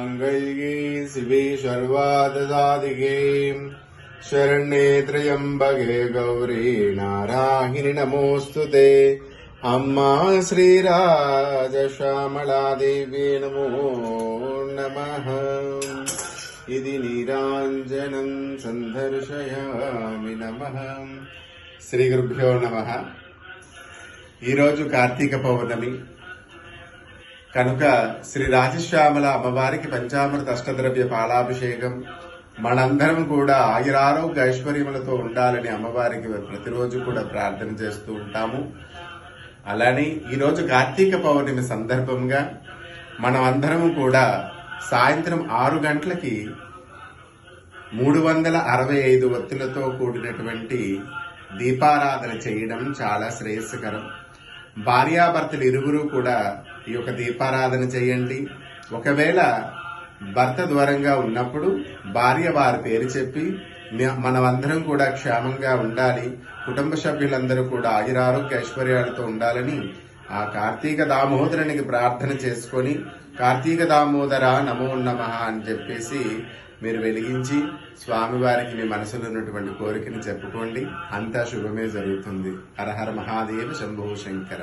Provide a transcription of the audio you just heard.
सर्वमङ्गल्ये शिवे सर्वादसादिके शरण्ये त्र्यम्बके गौरी नारायणि नमोऽस्तुते अम्मा श्रीराजश्यामला देवी नमो नमः। इति नीराञ्जनं सन्दर्शयामि नमः। శ్రీ గురుభ్యో నమః। ఈరోజు కార్తీక పౌర్ణమి కనుక శ్రీ రాజశ్యామల అమ్మవారికి పంచామృత అష్టద్రవ్య పాలాభిషేకం మనందరం కూడా ఆయురారోగ్య ఐశ్వర్యములతో ఉండాలని అమ్మవారికి ప్రతిరోజు కూడా ప్రార్థన చేస్తూ ఉంటాము। అలానే ఈరోజు కార్తీక పౌర్ణమి సందర్భంగా మనం అందరం కూడా సాయంత్రం 6 గంటలకి 365 ఒత్తులతో కూడినటువంటి దీపారాధన చేయడం చాలా శ్రేయస్కరం। భార్యాభర్తలు ఇరువురు కూడా ఈ యొక్క దీపారాధన చేయండి। ఒకవేళ భర్త దూరంగా ఉన్నప్పుడు భార్య వారి పేరు చెప్పి మనమందరం కూడా క్షేమంగా ఉండాలి, కుటుంబ సభ్యులందరూ కూడా ఆయురారోగ్య ఐశ్వర్యాలతో ఉండాలని ఆ కార్తీక దామోదరునికి ప్రార్థన చేసుకొని కార్తీక దామోదర నమో నమః అని చెప్పేసి మీరు వెలిగించి స్వామివారికి మీ మనసులో ఉన్నటువంటి కోరికని చెప్పుకోండి। అంతా శుభమే జరుగుతుంది। హర హర మహాదేవ శంభో శంకర।